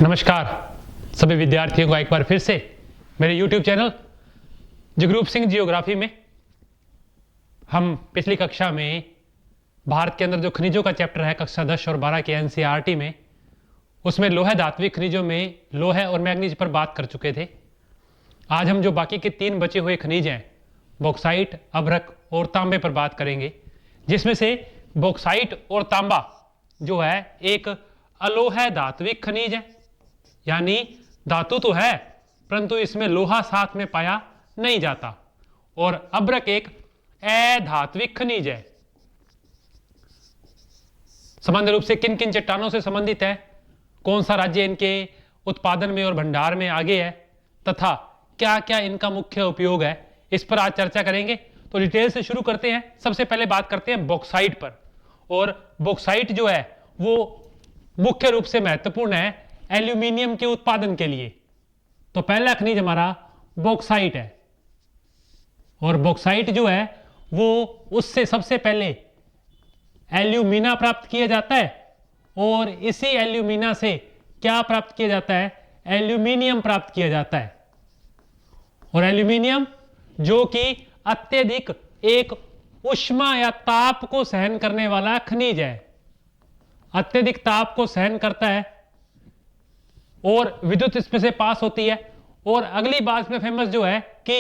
नमस्कार सभी विद्यार्थियों का एक बार फिर से मेरे YouTube channel Jagroop Singh geography में। हम पिछली कक्षा में भारत के अंदर जो खनिजों का चैप्टर है कक्षा 10 और 12 के NCERT में, उसमें लोह धात्विक खनिजों में लोहे और मैग्नीज पर बात कर चुके थे। आज हम जो बाकी के 3 बचे हुए खनिज हैं बॉक्साइट, अभ्रक और तांबे पर बात करेंगे, जिसमें से बॉक्साइट और तांबा जो है एक अलोह धात्विक खनिज है, यानी धातु तो है परंतु इसमें लोहा साथ में पाया नहीं जाता, और अभ्रक एक अधात्विक खनिज है। सामान्य रूप से किन किन चट्टानों से संबंधित है, कौन सा राज्य इनके उत्पादन में और भंडार में आगे है, तथा क्या क्या इनका मुख्य उपयोग है, इस पर आज चर्चा करेंगे। तो डिटेल से शुरू करते हैं। सबसे पहले बात करते हैं बॉक्साइट पर। और बॉक्साइट जो है वो मुख्य रूप से महत्वपूर्ण है एल्यूमिनियम के उत्पादन के लिए। तो पहला खनिज हमारा बॉक्साइट है, और बॉक्साइट जो है वो उससे सबसे पहले एल्यूमिना प्राप्त किया जाता है, और इसी एल्यूमिना से क्या प्राप्त किया जाता है, एल्यूमिनियम प्राप्त किया जाता है। और एल्यूमिनियम जो कि अत्यधिक एक ऊष्मा या ताप को सहन करने वाला खनिज है, अत्यधिक ताप को सहन करता है और विद्युत इसमें से पास होती है। और अगली बात में फेमस जो है कि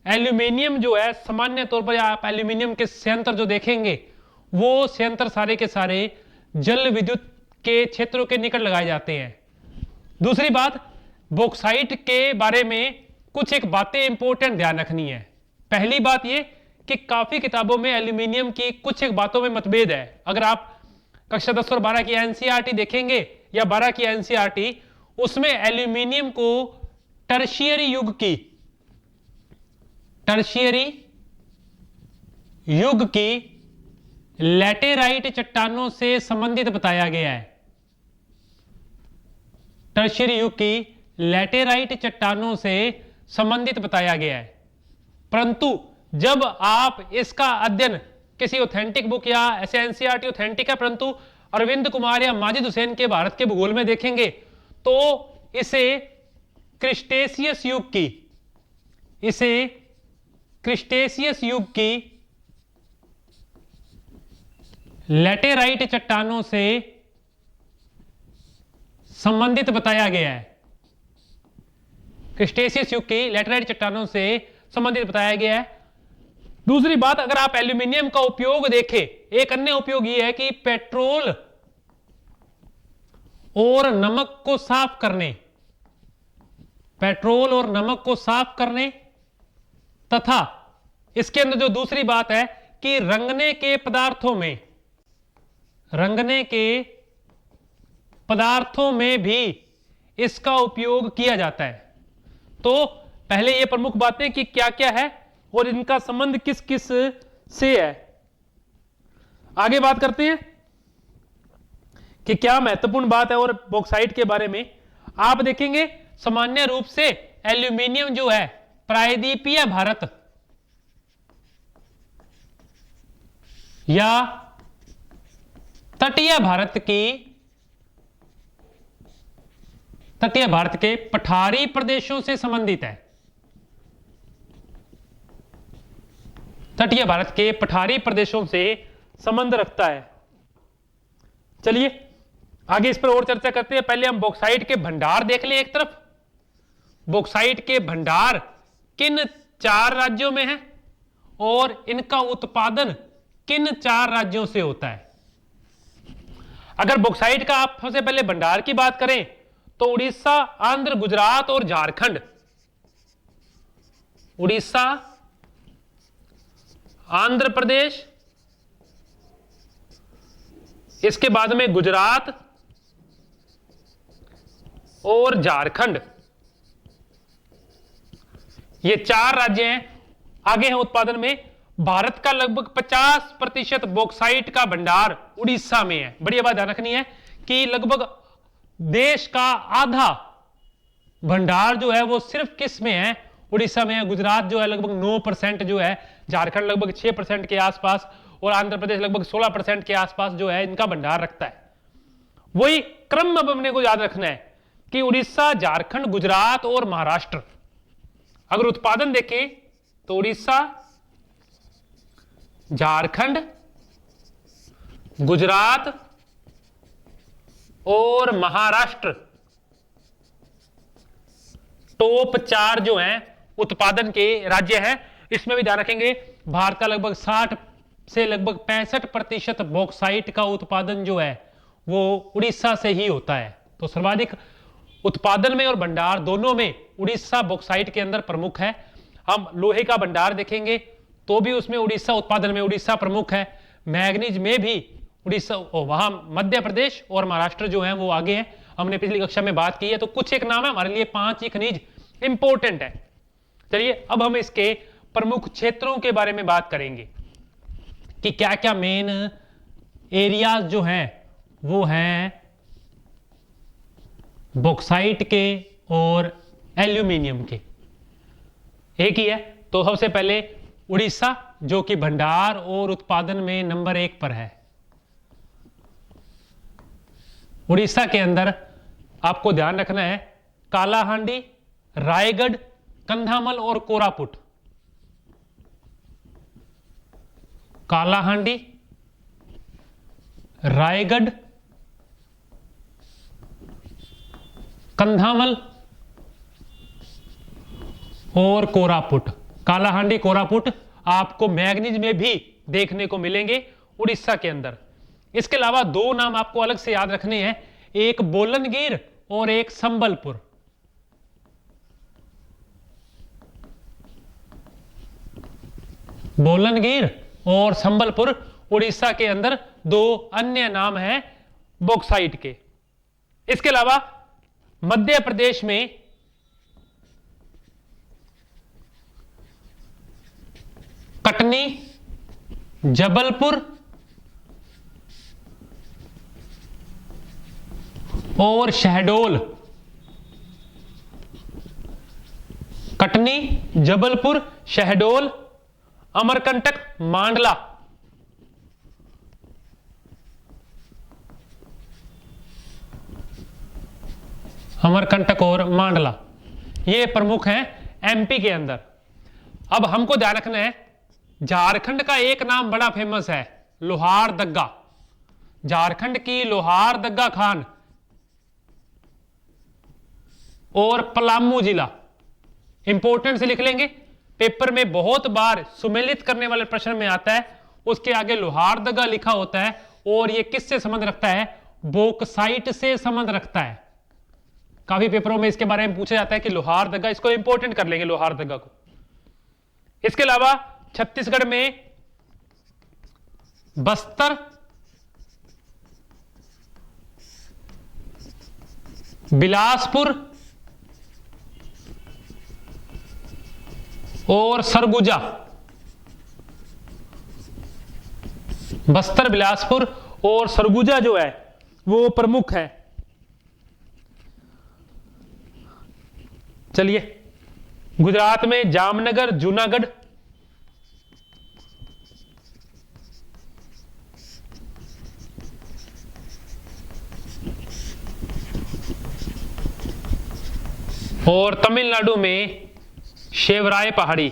एल्यूमिनियम जो है सामान्य तौर पर आप एल्यूमिनियम के संयंत्र जो देखेंगे वो संयंत्र सारे के सारे जल विद्युत के क्षेत्रों के निकट लगाए जाते हैं। दूसरी बात, बॉक्साइट के बारे में कुछ एक बातें इंपॉर्टेंट ध्यान रखनी है। पहली बात ये कि काफी किताबों में एल्यूमिनियम की कुछ एक बातों में मतभेद है। अगर आप कक्षा 10 और 12 की NCERT देखेंगे या 12 की NCERT, उसमें एल्यूमिनियम को टर्शियरी युग की लैटेराइट चट्टानों से संबंधित बताया गया है। टर्शियरी युग की लैटेराइट चट्टानों से संबंधित बताया गया है। परंतु जब आप इसका अध्ययन किसी ऑथेंटिक बुक या ऐसे NCERT ऑथेंटिक है परंतु अरविंद कुमार या माजिद हुसैन के भारत के भूगोल में देखेंगे तो इसे क्रिस्टेशियस युग की लैटेराइट चट्टानों से संबंधित बताया गया है। क्रिस्टेशियस युग की लैटेराइट चट्टानों से संबंधित बताया गया है। दूसरी बात, अगर आप एल्यूमिनियम का उपयोग देखें, एक अन्य उपयोग यह है कि पेट्रोल और नमक को साफ करने तथा इसके अंदर जो दूसरी बात है कि रंगने के पदार्थों में भी इसका उपयोग किया जाता है। तो पहले ये प्रमुख बातें कि क्या क्या है और इनका संबंध किस किस से है। आगे बात करते हैं कि क्या महत्वपूर्ण बात है। और बॉक्साइट के बारे में आप देखेंगे सामान्य रूप से एल्यूमिनियम जो है प्रायद्वीपीय भारत या तटीय भारत के पठारी प्रदेशों से संबंधित है। तटीय भारत के पठारी प्रदेशों से संबंध रखता है। चलिए आगे इस पर और चर्चा करते हैं। पहले हम बॉक्साइट के भंडार देख लें। एक तरफ बॉक्साइट के भंडार किन 4 राज्यों में है और इनका उत्पादन किन 4 राज्यों से होता है। अगर बॉक्साइट का आप सबसे पहले भंडार की बात करें तो उड़ीसा, आंध्र, गुजरात और झारखंड, उड़ीसा, आंध्र प्रदेश, इसके बाद में गुजरात और झारखंड, ये 4 राज्य हैं आगे हैं उत्पादन में। भारत का लगभग 50% बॉक्साइट का भंडार उड़ीसा में है। बड़ी बात ध्यान रखनी है कि लगभग देश का आधा भंडार जो है वो सिर्फ किस में है, उड़ीसा में है। गुजरात जो है लगभग 9% जो है, झारखंड लगभग 6% के आसपास और आंध्र प्रदेश लगभग 16% के आसपास जो है इनका भंडार रखता है। वही क्रम अब हमने को याद रखना है कि उड़ीसा, झारखंड, गुजरात और महाराष्ट्र, अगर उत्पादन देखें तो उड़ीसा, झारखंड, गुजरात और महाराष्ट्र टॉप 4 जो हैं उत्पादन के राज्य हैं। इसमें भी ध्यान रखेंगे भारत का लगभग 60 से लगभग 65% बॉक्साइट का उत्पादन जो है वो उड़ीसा से ही होता है। तो सर्वाधिक उत्पादन में और भंडार दोनों में उड़ीसा बॉक्साइट के अंदर प्रमुख है। हम लोहे का भंडार देखेंगे तो भी उसमें उड़ीसा, उत्पादन में उड़ीसा प्रमुख है। मैग्नीज में भी उड़ीसा, वहां मध्य प्रदेश और महाराष्ट्र जो है वो आगे हैं। हमने पिछली कक्षा में बात की है। तो कुछ एक नाम है हमारे लिए, 5 ही खनिज इंपॉर्टेंट है। चलिए अब हम इसके प्रमुख क्षेत्रों के बारे में बात करेंगे कि क्या क्या मेन एरियाज जो हैं वो हैं बॉक्साइट के और एल्यूमिनियम के। एक ही है। तो सबसे पहले उड़ीसा जो कि भंडार और उत्पादन में नंबर 1 पर है। उड़ीसा के अंदर आपको ध्यान रखना है कालाहांडी, रायगढ़, कंधामल और कोरापुट। कालाहांडी, रायगढ़, कंधामल और कोरापुट। कालाहांडी, कोरापुट आपको मैग्नीज में भी देखने को मिलेंगे उड़ीसा के अंदर। इसके अलावा 2 नाम आपको अलग से याद रखने हैं, एक बोलनगिर और एक संबलपुर। बोलनगिर और संबलपुर उड़ीसा के अंदर 2 अन्य नाम हैं बॉक्साइट के। इसके अलावा मध्य प्रदेश में कटनी, जबलपुर और शहडोल। कटनी, जबलपुर, शहडोल, अमरकंटक, मांडला। अमरकंटक और मांडला ये प्रमुख हैं एमपी के अंदर। अब हमको ध्यान रखना है झारखंड का एक नाम बड़ा फेमस है, लोहारदगा। झारखंड की लोहारदगा खान और पलामू जिला इंपॉर्टेंट से लिख लेंगे। पेपर में बहुत बार सुमेलित करने वाले प्रश्न में आता है, उसके आगे लोहारदगा लिखा होता है और यह किससे संबंध रखता है? बॉक्साइट से संबंध रखता है। काफी पेपरों में इसके बारे में पूछा जाता है कि लोहारदगा, इसको इंपॉर्टेंट कर लेंगे लोहारदगा को। इसके अलावा छत्तीसगढ़ में बस्तर, बिलासपुर और सरगुजा। बस्तर, बिलासपुर और सरगुजा जो है वो प्रमुख है। चलिए गुजरात में जामनगर, जूनागढ़, और तमिलनाडु में शेवराय पहाड़ी।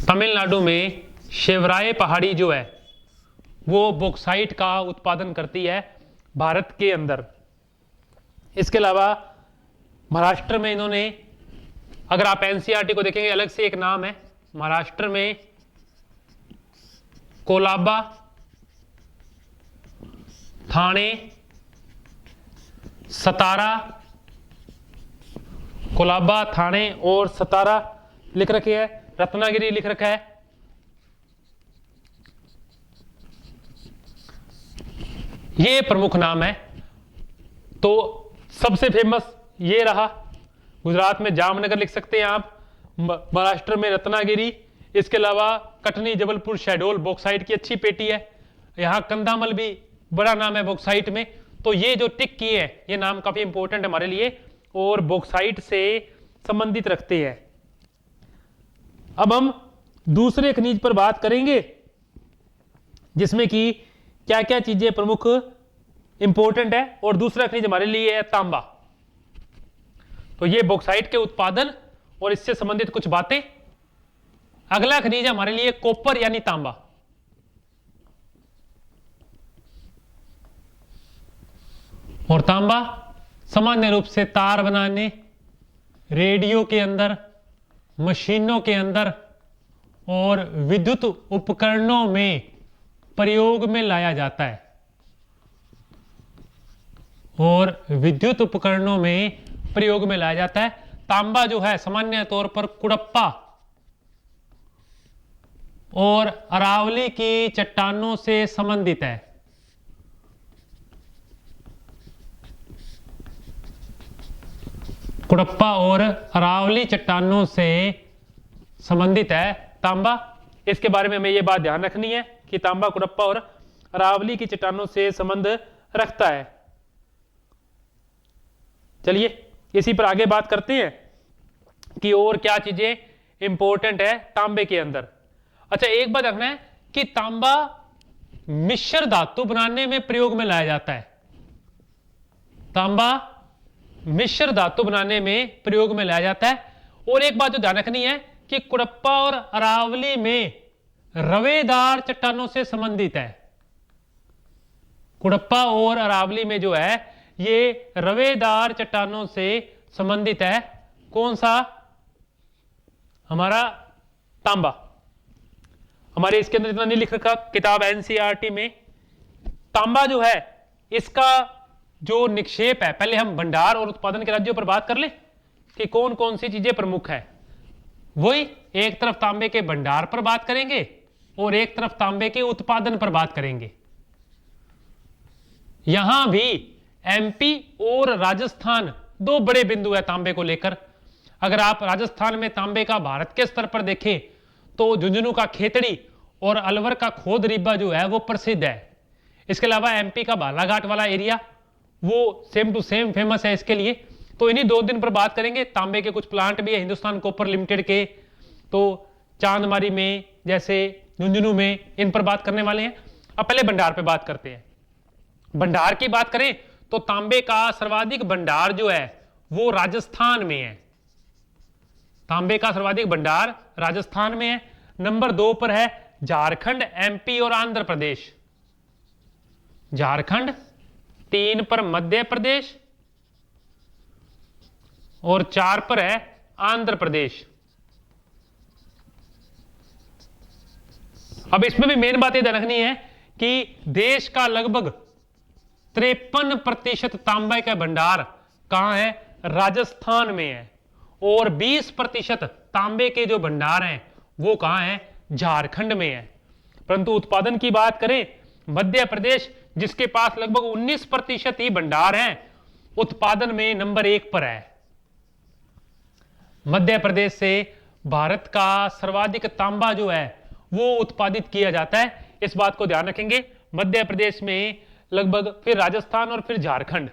तमिलनाडु में शेवराय पहाड़ी जो है वो बॉक्साइट का उत्पादन करती है भारत के अंदर। इसके अलावा महाराष्ट्र में इन्होंने, अगर आप एनसीईआरटी को देखेंगे अलग से एक नाम है, महाराष्ट्र में कोलाबा, ठाणे, सतारा, कोलाबा, ठाणे और सतारा लिख रखे है, रत्नागिरी लिख रखा है। ये प्रमुख नाम है। तो सबसे फेमस ये रहा। गुजरात में जामनगर लिख सकते हैं आप, महाराष्ट्र में रत्नागिरी, इसके अलावा कटनी, जबलपुर, शहडोल बॉक्साइट की अच्छी पेटी है। यहां कंधामल भी बड़ा नाम है बॉक्साइट में। तो ये जो टिक किए हैं ये नाम काफी इंपॉर्टेंट है हमारे लिए और बॉक्साइट से संबंधित रखते हैं। अब हम दूसरे खनिज पर बात करेंगे जिसमें कि क्या क्या चीजें प्रमुख इंपॉर्टेंट है, और दूसरा खनिज हमारे लिए है तांबा। तो ये बॉक्साइट के उत्पादन और इससे संबंधित कुछ बातें। अगला खनिज हमारे लिए कॉपर यानी तांबा। और तांबा सामान्य रूप से तार बनाने, रेडियो के अंदर, मशीनों के अंदर और विद्युत उपकरणों में प्रयोग में लाया जाता है। और विद्युत उपकरणों में प्रयोग में लाया जाता है। तांबा जो है सामान्य तौर पर कुड़प्पा और अरावली की चट्टानों से संबंधित है। कुड़प्पा और अरावली चट्टानों से संबंधित है तांबा। इसके बारे में हमें यह बात ध्यान रखनी है कि तांबा कुड़प्पा और अरावली की चट्टानों से संबंध रखता है। चलिए इसी पर आगे बात करते हैं कि और क्या चीजें इंपॉर्टेंट है तांबे के अंदर। अच्छा, एक बात रखना है कि तांबा मिश्र धातु बनाने में प्रयोग में लाया जाता है। तांबा मिश्र धातु बनाने में प्रयोग में लाया जाता है। और एक बात जो ध्यान रखनी है कि कुड़प्पा और अरावली में रवेदार चट्टानों से संबंधित है। कुड़प्पा और अरावली में जो है ये रवेदार चट्टानों से संबंधित है। कौन सा? हमारा तांबा। हमारे इसके अंदर इतना नहीं लिख रखा किताब एनसीईआरटी में। तांबा जो है इसका जो निक्षेप है, पहले हम भंडार और उत्पादन के राज्यों पर बात कर ले कि कौन कौन सी चीजें प्रमुख है। वही एक तरफ तांबे के भंडार पर बात करेंगे और एक तरफ तांबे के उत्पादन पर बात करेंगे। यहां भी एमपी और राजस्थान दो बड़े बिंदु है तांबे को लेकर। अगर आप राजस्थान में तांबे का भारत के स्तर पर देखें तो झुंझुनू का खेतड़ी और अलवर का खोद रिब्बा जो है वो प्रसिद्ध है। इसके अलावा एमपी का बालाघाट वाला एरिया वो सेम टू सेम फेमस है इसके लिए। तो इन्हीं 2 दिन पर बात करेंगे। तांबे के कुछ प्लांट भी है हिंदुस्तान कॉपर लिमिटेड के, तो चांदमारी में जैसे झुंझुनू में, इन पर बात करने वाले हैं। अब पहले भंडार पे बात करते हैं। भंडार की बात करें तो तांबे का सर्वाधिक भंडार जो है वो राजस्थान में है। तांबे का सर्वाधिक भंडार राजस्थान में है। नंबर 2 पर है झारखंड, एमपी और आंध्र प्रदेश। झारखंड, 3 पर मध्य प्रदेश और 4 पर है आंध्र प्रदेश। अब इसमें भी मेन बात यह रखनी है कि देश का लगभग 53% तांबे का भंडार कहां है? राजस्थान में है। और 20% तांबे के जो भंडार हैं वो कहां है? झारखंड में है। परंतु उत्पादन की बात करें, मध्य प्रदेश जिसके पास लगभग 19% ही भंडार है, उत्पादन में नंबर 1 पर है। मध्य प्रदेश से भारत का सर्वाधिक तांबा जो है वो उत्पादित किया जाता है। इस बात को ध्यान रखेंगे। मध्य प्रदेश में लगभग, फिर राजस्थान और फिर झारखंड।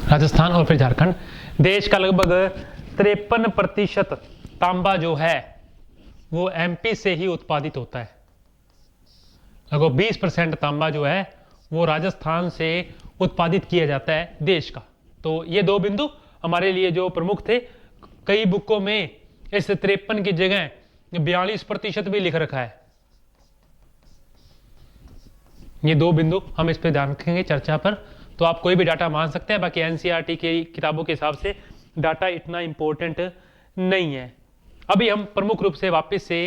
राजस्थान और फिर झारखंड। देश का लगभग 53% तांबा जो है वो एमपी से ही उत्पादित होता है। लगभग 20% तांबा जो है वो राजस्थान से उत्पादित किया जाता है देश का। तो ये 2 बिंदु हमारे लिए जो प्रमुख थे। कई बुकों में इस 53 की जगह 42% भी लिख रखा है। ये 2 बिंदु हम इस पर ध्यान रखेंगे चर्चा पर। तो आप कोई भी डाटा मान सकते हैं, बाकी एनसीईआरटी की किताबों के हिसाब से डाटा इतना इंपॉर्टेंट नहीं है। अभी हम प्रमुख रूप से वापस से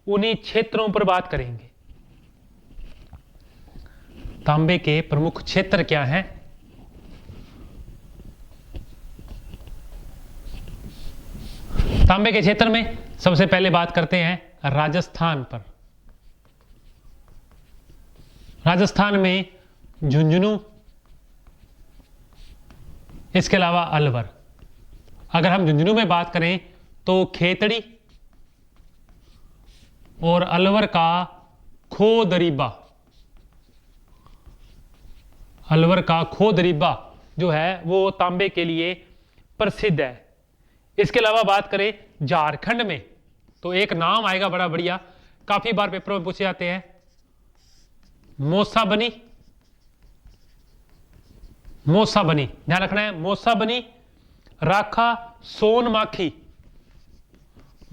उन्हीं क्षेत्रों पर बात करेंगे। तांबे के प्रमुख क्षेत्र क्या हैं? तांबे के क्षेत्र में सबसे पहले बात करते हैं राजस्थान पर। राजस्थान में झुंझुनू, इसके अलावा अलवर। अगर हम झुंझुनू में बात करें तो खेतड़ी और अलवर का खोदरीबा। अलवर का खोदरीबा जो है वो तांबे के लिए प्रसिद्ध है। इसके अलावा बात करें झारखंड में, तो एक नाम आएगा बड़ा बढ़िया, काफी बार पेपरों में पूछे जाते हैं, मौसाबनी। मौसाबनी ध्यान रखना है, मौसाबनी, राखा, सोनमाखी।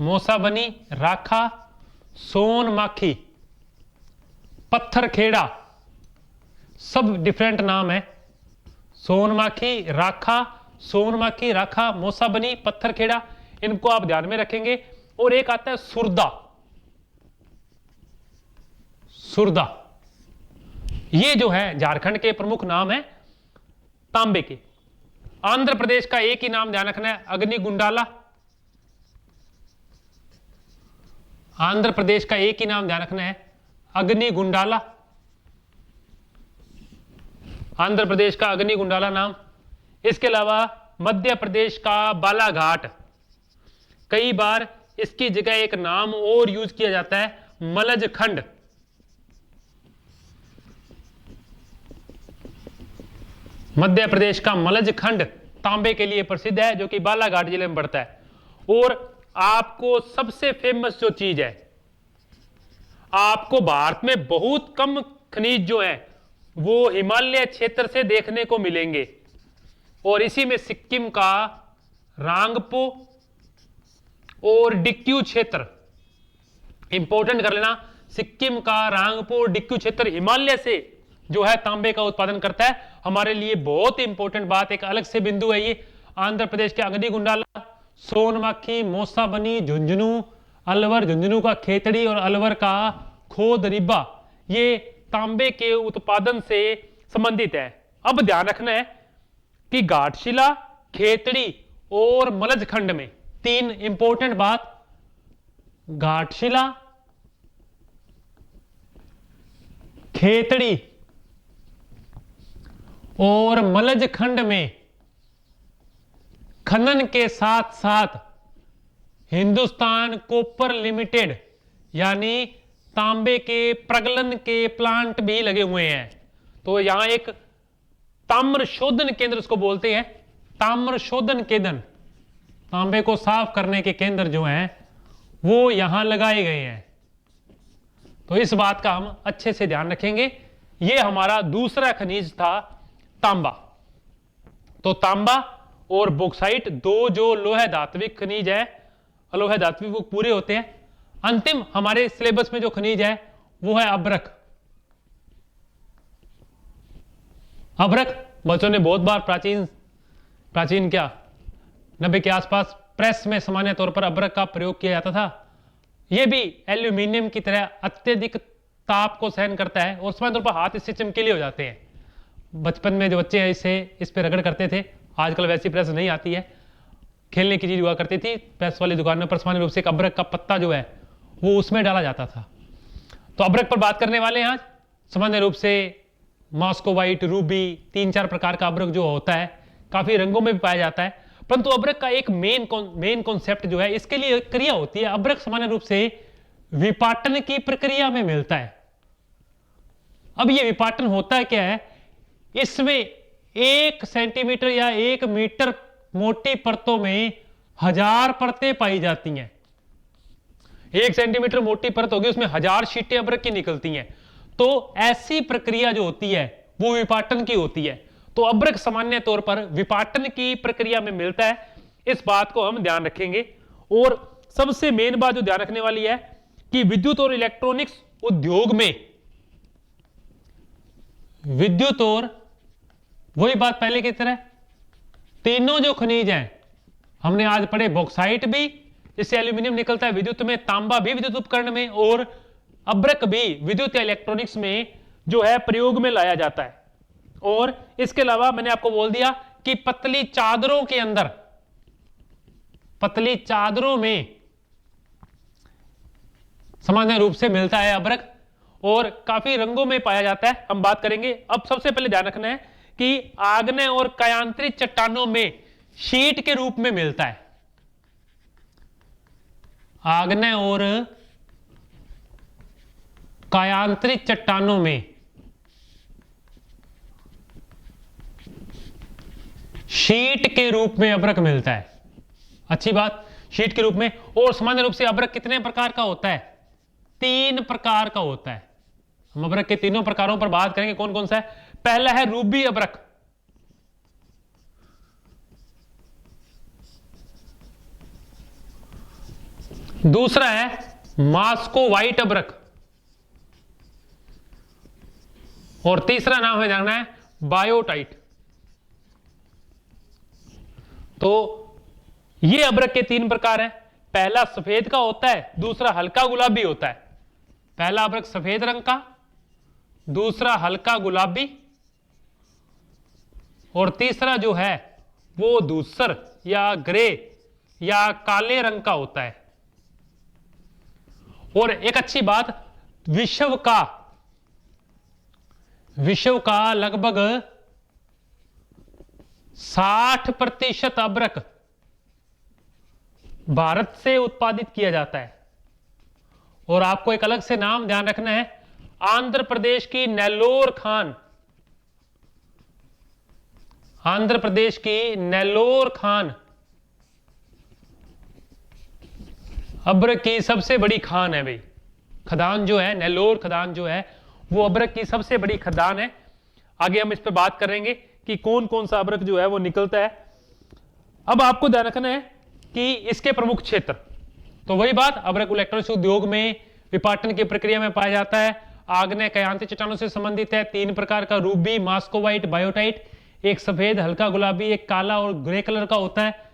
मौसाबनी, राखा, सोनमाखी, पत्थरखेड़ा, सब डिफरेंट नाम है। सोनमाखी, राखा, सोनमाखी, राखा, मौसाबनी, पत्थरखेड़ा, इनको आप ध्यान में रखेंगे। और एक आता है सुरदा। सुरदा, ये जो है झारखंड के प्रमुख नाम है तांबे के। आंध्र प्रदेश का एक ही नाम ध्यान रखना है, अग्निगुंडाला। आंध्र प्रदेश का एक ही नाम ध्यान रखना है, अग्निगुंडाला। आंध्र प्रदेश का अग्निगुंडाला नाम। इसके अलावा मध्य प्रदेश का बालाघाट, कई बार इसकी जगह एक नाम और यूज किया जाता है, मलजखंड। मध्य प्रदेश का मलजखंड तांबे के लिए प्रसिद्ध है, जो कि बालाघाट जिले में पड़ता है। और आपको सबसे फेमस जो चीज है, आपको भारत में बहुत कम खनिज जो है वो हिमालय क्षेत्र से देखने को मिलेंगे, और इसी में सिक्किम का रांगपो और डिक्यू क्षेत्र, इंपॉर्टेंट कर लेना, सिक्किम का रांगपो और डिक्यू क्षेत्र हिमालय से जो है तांबे का उत्पादन करता है। हमारे लिए बहुत इंपॉर्टेंट बात, एक अलग से बिंदु है ये। आंध्र प्रदेश के अग्निगुंडाला, सोनमाखी, मौसाबनी, झुंझुनू, अलवर, झुंझुनू का खेतड़ी और अलवर का खोदरिबा, ये तांबे के उत्पादन से संबंधित है। अब ध्यान रखना है कि घाटशिला, खेतड़ी और मलजखंड में तीन इंपॉर्टेंट बात, घाटशिला, खेतड़ी और मलजखंड में खनन के साथ साथ हिंदुस्तान कॉपर लिमिटेड यानी तांबे के प्रगलन के प्लांट भी लगे हुए हैं। तो यहां एक ताम्र शोधन केंद्र उसको बोलते हैं, ताम्र शोधन केंद्र, तांबे को साफ करने के केंद्र जो हैं वो यहां लगाए गए हैं। तो इस बात का हम अच्छे से ध्यान रखेंगे। ये हमारा दूसरा खनिज था तांबा। तो तांबा और बॉक्साइट दो जो लोह धात्विक खनिज है, अलोह धात्विक वो पूरे होते हैं। अंतिम हमारे सिलेबस में जो खनिज है वो है अभ्रक। अभ्रक बच्चों ने बहुत बार प्राचीन क्या 90 के आसपास प्रेस में सामान्य तौर पर अभ्रक का प्रयोग किया जाता था। यह भी एल्यूमिनियम की तरह अत्यधिक ताप को सहन करता है और सामान्य तौर पर हाथ इससे चमकीले हो जाते हैं। बचपन में जो बच्चे हैं इस पे रगड़ करते थे। आजकल वैसी प्रेस नहीं आती है, खेलने की चीज हुआ करती थी प्रेस वाली दुकान पर। सामान्य रूप से एक अभ्रक का पत्ता जो है वो उसमें डाला जाता था। तो अभ्रक पर बात करने वाले हैं आज। सामान्य रूप से मॉस्को व्हाइट, रूबी, 3-4 प्रकार का अभ्रक जो होता है काफी रंगों में भी पाया जाता है। परंतु अभ्रक का एक मेन कॉन्सेप्ट जो है, इसके लिए क्रिया होती है। अभ्रक सामान्य रूप से विपाटन की प्रक्रिया में मिलता है। अब ये विपाटन होता है क्या है, इसमें 1 सेंटीमीटर या 1 मीटर मोटी परतों में 1000 परतें पाई जाती हैं। 1 सेंटीमीटर मोटी परत होगी, उसमें 1000 शीटें अभ्रक की निकलती हैं। तो ऐसी प्रक्रिया जो होती है वो विपाटन की होती है। तो अभ्रक सामान्य तौर पर विपाटन की प्रक्रिया में मिलता है, इस बात को हम ध्यान रखेंगे। और सबसे मेन बात जो ध्यान रखने वाली है कि विद्युत और इलेक्ट्रॉनिक्स उद्योग में, विद्युत और वही बात पहले की तरह तीनों जो खनिज हैं हमने आज पढ़े, बॉक्साइट भी जिससे एल्यूमिनियम निकलता है विद्युत में, तांबा भी विद्युत उपकरण में, और अभ्रक भी विद्युत या इलेक्ट्रॉनिक्स में जो है प्रयोग में लाया जाता है। और इसके अलावा मैंने आपको बोल दिया कि पतली चादरों के अंदर, पतली चादरों में सामान्य रूप से मिलता है अभ्रक और काफी रंगों में पाया जाता है। हम बात करेंगे। अब सबसे पहले ध्यान रखना है कि आग्नेय और कायांतरित चट्टानों में शीट के रूप में मिलता है। आग्नेय और कायांतरित चट्टानों में शीट के रूप में अभ्रक मिलता है। अच्छी बात, शीट के रूप में। और सामान्य रूप से अभ्रक कितने प्रकार का होता है? 3 प्रकार का होता है। हम अभ्रक के तीनों प्रकारों पर बात करेंगे, कौन कौन सा है। पहला है रूबी अभ्रक, दूसरा है मास्को व्हाइट अभ्रक, और तीसरा नाम हमें जानना है बायोटाइट। तो ये अभ्रक के 3 प्रकार हैं। पहला सफेद का होता है, दूसरा हल्का गुलाबी होता है। पहला अभ्रक सफेद रंग का, दूसरा हल्का गुलाबी, और तीसरा जो है वो धूसर या ग्रे या काले रंग का होता है। और एक अच्छी बात, विश्व का लगभग 60% अभ्रक भारत से उत्पादित किया जाता है। और आपको एक अलग से नाम ध्यान रखना है, आंध्र प्रदेश की नेल्लोर खान, आंध्र प्रदेश की नेल्लोर खान अभ्रक की सबसे बड़ी खान है भाई। खदान जो है, नेल्लोर खदान जो है, वो अभ्रक की सबसे बड़ी खदान है। आगे हम इस पर बात करेंगे कि कौन कौन सा अभ्रक जो है वो निकलता है। अब आपको ध्यान रखना है कि इसके प्रमुख क्षेत्र, तो वही बात, अभ्रक इलेक्ट्रॉनिक्स उद्योग में विपाटन की प्रक्रिया में पाया जाता है, आग्नेय कायांतित चट्टानों से संबंधित है। 3 प्रकार का, रूबी, मास्को व्हाइट, बायोटाइट। एक सफेद, हल्का गुलाबी, एक काला और ग्रे कलर का होता है।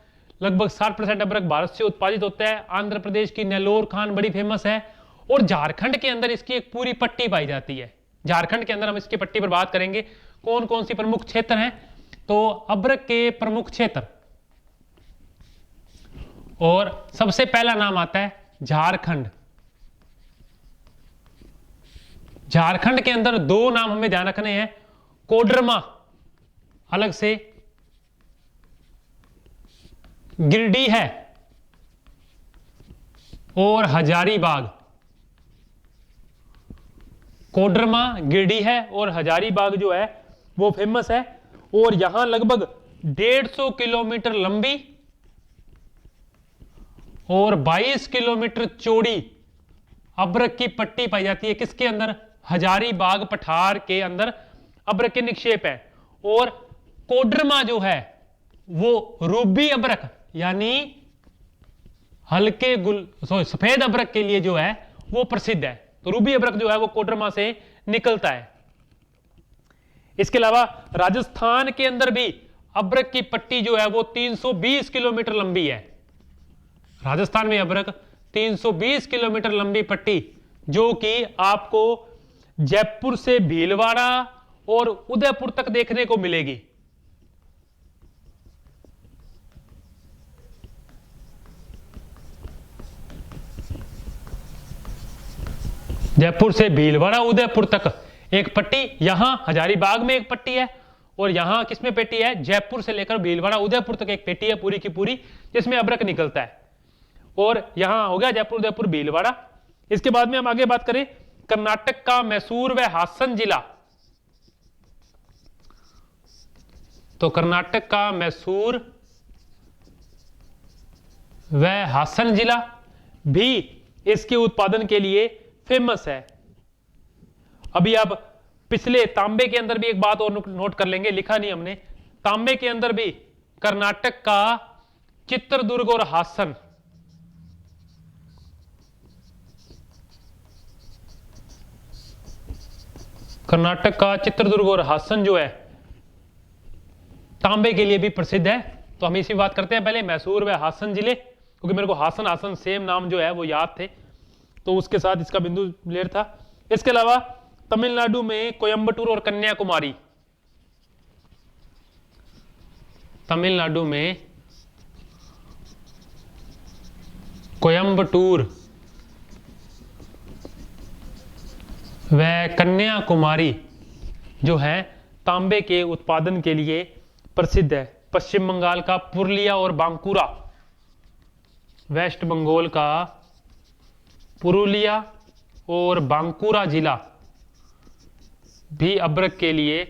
लगभग 60% अभ्रक भारत से उत्पादित होता है। आंध्र प्रदेश की नेल्लोर खान बड़ी फेमस है, और झारखंड के अंदर इसकी एक पूरी पट्टी पाई जाती है। झारखंड के अंदर हम इसकी पट्टी पर बात करेंगे, कौन कौन सी प्रमुख क्षेत्र हैं। तो अभ्रक के प्रमुख क्षेत्र, और सबसे पहला नाम आता है झारखंड। झारखंड के अंदर 2 नाम हमें ध्यान रखने हैं, कोडरमा अलग से, गिरिडीह है, और हजारीबाग। कोडरमा, गिरिडीह है और हजारीबाग जो है वो फेमस है। और यहां लगभग 150 किलोमीटर लंबी और 22 किलोमीटर चौड़ी अभ्रक की पट्टी पाई जाती है। किसके अंदर? हजारीबाग पठार के अंदर अभ्रक के निक्षेप है। और कोडरमा जो है वो रूबी अभ्रक यानी सफेद अभ्रक के लिए जो है वो प्रसिद्ध है। तो रूबी अभ्रक जो है वो कोडरमा से निकलता है। इसके अलावा राजस्थान के अंदर भी अभ्रक की पट्टी जो है वो 320 किलोमीटर लंबी है। राजस्थान में अभ्रक 320 किलोमीटर लंबी पट्टी, जो कि आपको जयपुर से भीलवाड़ा और उदयपुर तक देखने को मिलेगी। जयपुर से भीलवाड़ा उदयपुर तक एक पट्टी, यहां हजारीबाग में एक पट्टी है, और यहां किसमें पेटी है? जयपुर से लेकर भीलवाड़ा उदयपुर तक एक पेटी है पूरी की पूरी, जिसमें अभ्रक निकलता है। और यहां हो गया जयपुर, उदयपुर, भीलवाड़ा। इसके बाद में हम आगे बात करें, कर्नाटक का मैसूर व हासन जिला। तो कर्नाटक का मैसूर व हासन जिला भी इसके उत्पादन के लिए फेमस है। अभी आप पिछले तांबे के अंदर भी एक बात और नोट कर लेंगे, लिखा नहीं हमने, तांबे के अंदर भी कर्नाटक का चित्रदुर्ग और हासन, कर्नाटक का चित्रदुर्ग और हासन जो है तांबे के लिए भी प्रसिद्ध है। तो हम इसी बात करते हैं पहले मैसूर व हासन जिले, क्योंकि मेरे को हासन हासन सेम नाम जो है वो याद थे, तो उसके साथ इसका बिंदु लेर था। इसके अलावा तमिलनाडु में कोयंबटूर और कन्याकुमारी, तमिलनाडु में कोयंबटूर व कन्याकुमारी जो है तांबे के उत्पादन के लिए प्रसिद्ध है। पश्चिम बंगाल का पुरुलिया और बांकुरा, वेस्ट बंगाल का पुरुलिया और बांकुरा जिला भी अभ्रक के लिए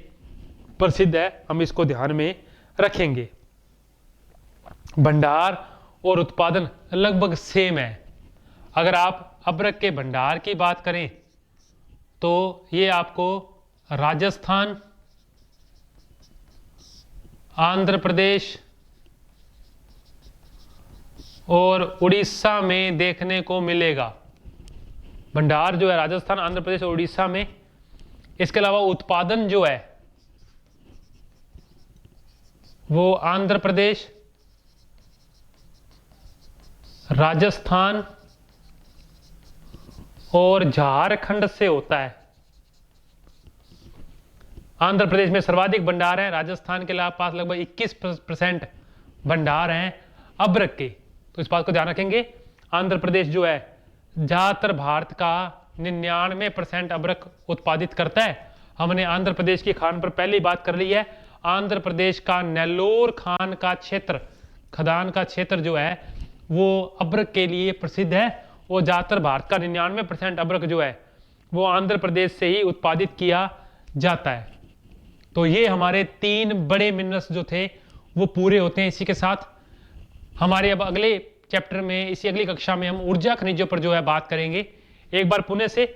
प्रसिद्ध है, हम इसको ध्यान में रखेंगे। भंडार और उत्पादन लगभग सेम है। अगर आप अब्रक के भंडार की बात करें तो ये आपको राजस्थान, आंध्र प्रदेश और उड़ीसा में देखने को मिलेगा। भंडार जो है राजस्थान, आंध्र प्रदेश और उड़ीसा में। इसके अलावा उत्पादन जो है वो आंध्र प्रदेश, राजस्थान और झारखंड से होता है। आंध्र प्रदेश में सर्वाधिक भंडार है, राजस्थान के पास लगभग 21% भंडार हैं अब्रक के। तो इस बात को ध्यान रखेंगे। आंध्र प्रदेश जो है ज्यादातर भारत का 99% अब्रक उत्पादित करता है। हमने आंध्र प्रदेश की खान पर पहले ही बात कर ली है। आंध्र प्रदेश का नेल्लोर खान का क्षेत्र, खदान का क्षेत्र जो है वो अब्रक के लिए प्रसिद्ध है और ज्यादातर भारत का 99% अब्रक जो है वो आंध्र प्रदेश से ही उत्पादित किया जाता है। तो ये हमारे 3 बड़े मिनरल्स जो थे वो पूरे होते हैं। इसी के साथ हमारे अब अगले चैप्टर में, इसी अगली कक्षा में हम ऊर्जा खनिजों पर जो है बात करेंगे। एक बार पुणे से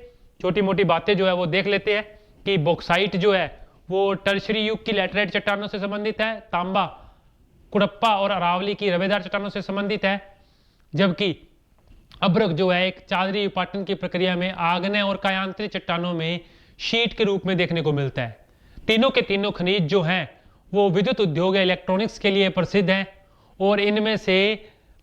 छोटी मोटी बातें जो है वो देख लेते हैं कि बॉक्साइट जो है वो टर्शरी युग की लैटेराइट चट्टानों से संबंधित है, तांबा कुड़प्पा और अरावली की रवेदार चट्टानों से संबंधित है, जबकि अब्रक जो है एक चादरी उपाटन की प्रक्रिया में आग्नेय और कायांतरित चट्टानों में शीट के रूप में देखने को मिलता है। तीनों के तीनों खनिज जो हैं वो विद्युत उद्योग या इलेक्ट्रॉनिक्स के लिए प्रसिद्ध हैं और इनमें से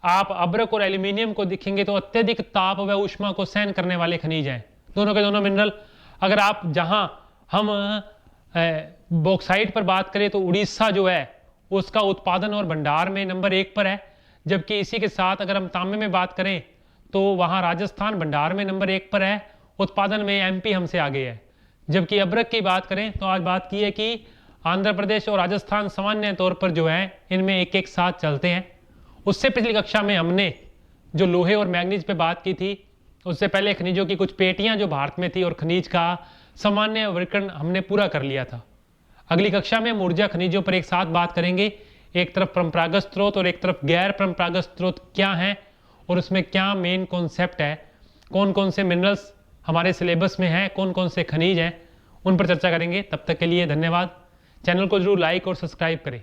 आप अब्रक और एल्यूमिनियम को देखेंगे तो अत्यधिक ताप व ऊष्मा को सहन करने वाले खनिज हैं, दोनों के दोनों मिनरल। अगर आप जहां हम बॉक्साइट पर बात करें तो उड़ीसा जो है उसका उत्पादन और भंडार में नंबर 1 पर है, जबकि इसी के साथ अगर हम तांबे में बात करें तो वहां राजस्थान भंडार में नंबर 1 पर है, उत्पादन में एमपी हमसे आगे है। जबकि अब्रक की बात करें तो आज बात की है कि आंध्र प्रदेश और राजस्थान सामान्य तौर पर जो है इनमें एक एक साथ चलते हैं। उससे पिछली कक्षा में हमने जो लोहे और मैग्नीज पे बात की थी, उससे पहले खनिजों की कुछ पेटियां जो भारत में थी और खनिज का सामान्य वर्गीकरण हमने पूरा कर लिया था। अगली कक्षा में हम ऊर्जा खनिजों पर एक साथ बात करेंगे। एक तरफ परंपरागत स्रोत और एक तरफ गैर परंपरागत स्रोत क्या हैं और उसमें क्या मेन कॉन्सेप्ट है, कौन कौन से मिनरल्स हमारे सिलेबस में हैं, कौन कौन से खनिज हैं, उन पर चर्चा करेंगे। तब तक के लिए धन्यवाद। चैनल को जरूर लाइक और सब्सक्राइब करें।